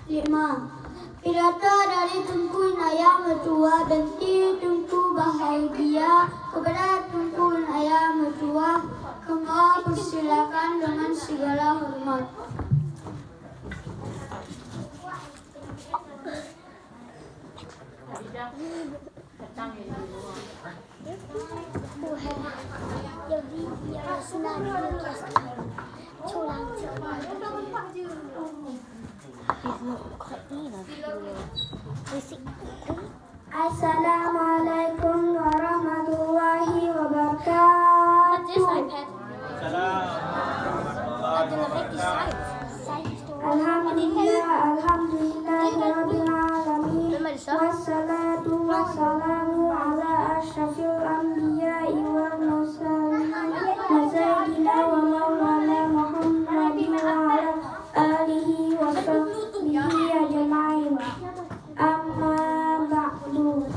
5. Pidato dari Tunku Inaya Mertua Binti Tunku Bahagia kepada Tunku Inaya Mertua, kami persilakan dengan segala hormat. Assalamualaikum warahmatullahi wabarakatuh. Alhamdulillahirabbil alamin. Wassalatu wassalamu ala asyrafil anbiya'i wal mursalin. Sayyidina wa maulana Muhammadin wa ala alihi wa sahbihi ajma'in. Amma ba'du.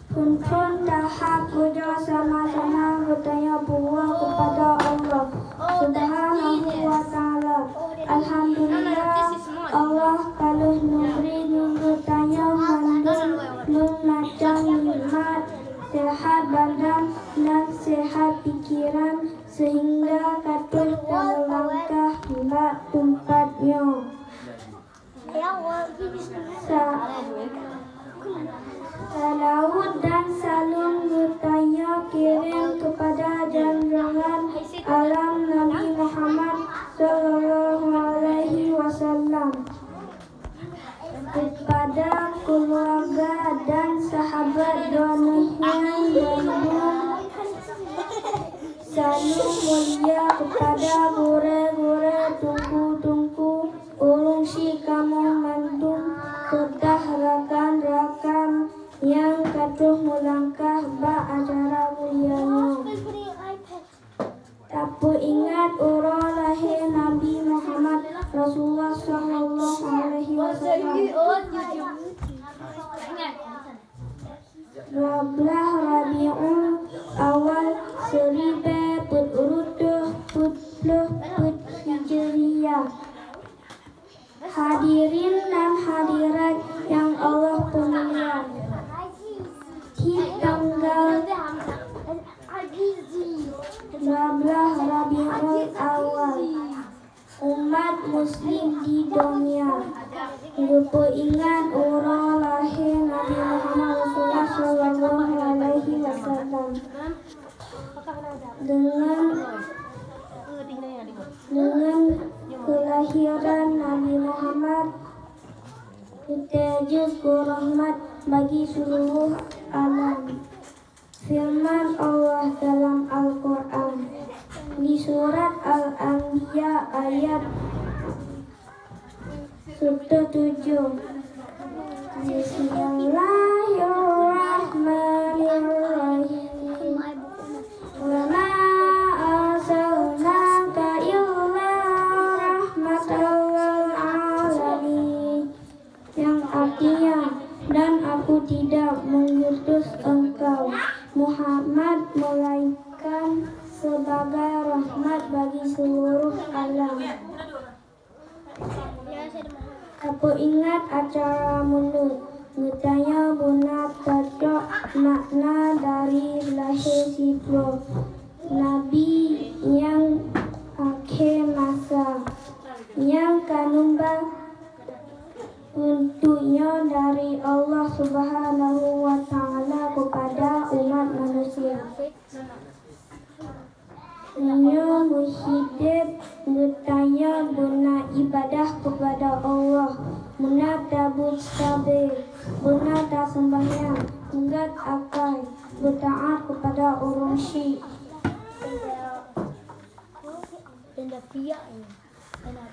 Kuntun tahap puja sama-sama bertanya puas kepada Allah Subhanahu wa ta'ala. Alhamdulillah Allah kalau memberi bertanya mandul macam nikmat, sehat badan dan sehat pikiran sehingga katuh terlangkah mbak tempatnya. Salawat dan salam bertanya kirim kepada junjungan alam Nabi Muhammad Sallallahu Alaihi Wasallam, kepada keluarga dan sahabat donanya dan salam mulia kepada guru-guru tungku-tungku ulung si kamu mantung serta rakan-rakan yang katuh melangkah bak acara mulianya. Tapi ingat urang lahir Nabi Muhammad Rasulullah Sallallahu Alaihi Wasallam 12 Rabiul Awal 1440 Hijriah. Hadirin dan hadirat yang Allah muliakan, di tanggal 12 Rabiul Awal umat muslim di dunia lupa ingat urang lahir Nabi Muhammad Rasulullah Sallallahu Alaihi Wasallam dengan kelahiran Nabi Muhammad terjun rahmat bagi seluruh alam. Firman Allah dalam Al-Quran di surat Al-Anbiya ayat 7. Bismillahirrahmanirrahim. Wa ma arsalnaka illa rahmatan lil alamin, yang artinya, dan aku tidak mengutus engkau Muhammad melainkan sebagai rahmat bagi seluruh alam. Aku ingat acara mulut bertanya guna pecok makna dari lahir sifat Nabi yang akhir masa yang kanumba untuknya dari Allah Subhanahu wa ta'ala kepada umat manusia. Nya musyidib bertanya guna ibadah kepada Allah, guna tabut sabir, guna tak sembahyang, enggak akal, bertaat kepada orang syik.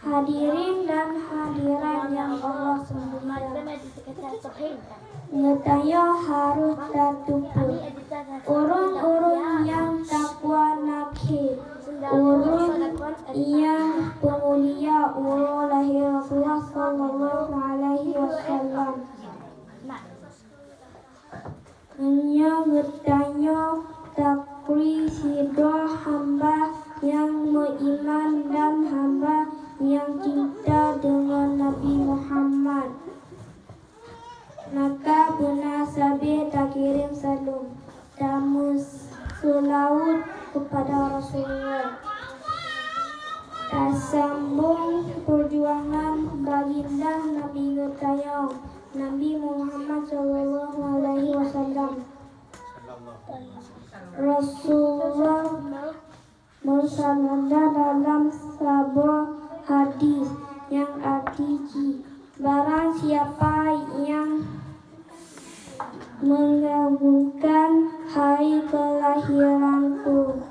Hadirin dan hadirat yang Allah muliakan, ngetanya harus tertutup. Orang-orang yang takwa nakir, orang yang pemulia, orang lahir Rasulullah Sallallahu Alaihi Wasallam. Hanya bertanya takri sidra hamba yang beriman dan hamba yang cinta dengan Nabi yang arti barang siapa yang menggabungkan hari kelahiranku,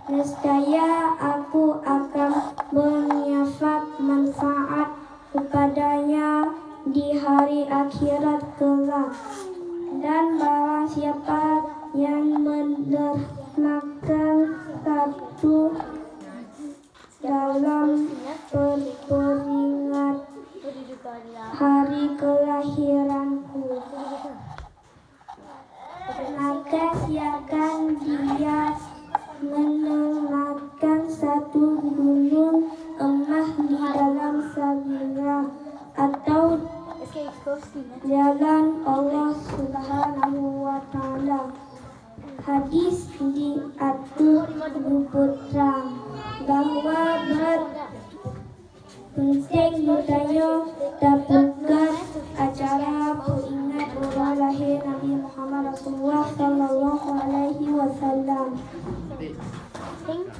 nescaya aku akan menyafat manfaat kepadanya di hari akhirat kelak. Dan barang siapa yang mendermakan satu dalam peringat hari kelahiranku, maka silakan dia mendermakan satu gunung emas di dalam sabillah atau jalan Allah Subhanahu wa Ta'ala. Hadis diatur putra bahwa berpenting budaya dapat acara pengingat orang lahir Nabi Muhammad Rasulullah Sallallahu Alaihi Wasallam.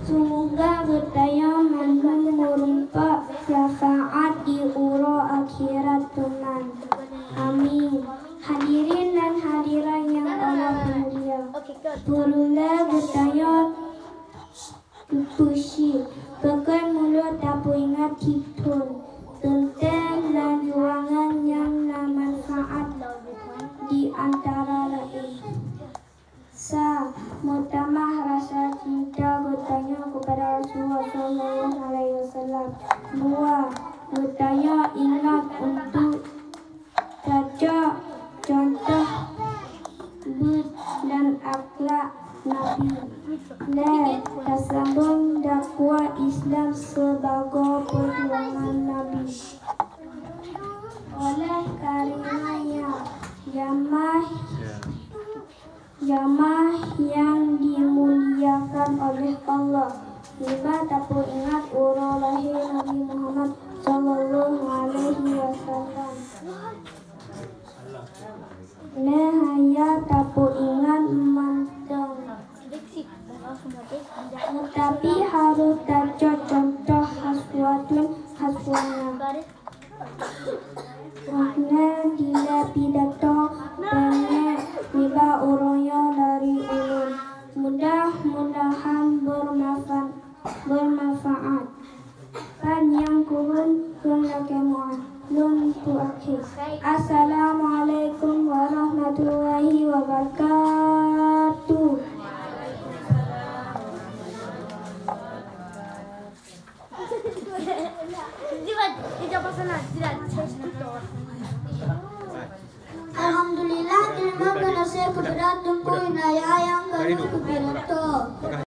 Semoga budaya mandung merumpak syafaat di uro akhirat teman. Amin. Hadirin dan hadirat yang Allah mulia, perlulah budaya pushi bahkan mulut tak ingat hitun tentang dan juangan yang manfaat di antara lain. Mutamah rasa cinta bertanya kepada Rasulullah Sallallahu Alaihi Wasallam. 2. Bertanya ingat untuk baca contoh bud dan akhlak Nabi dan tersambung dakwah Islam sebagai perjuangan Nabi. Oleh karenanya jamaah yang dimuliakan oleh Allah, kita dapat ingat urang lahir Nabi Muhammad Sallallahu Alaihi Wasallam. Nehaya dapat ingat manteng, tapi harus baca contoh haswatun haswana. Makna dia pidato banyak tiba orangnya dari ulun. Mudah-mudahan bermanfaat. Panjang kurun kemuan nun tu akhir. Assalamualaikum warahmatullahi wabarakatuh. Alhamdulillah, terima kasih kepada Tunku Inaya yang kami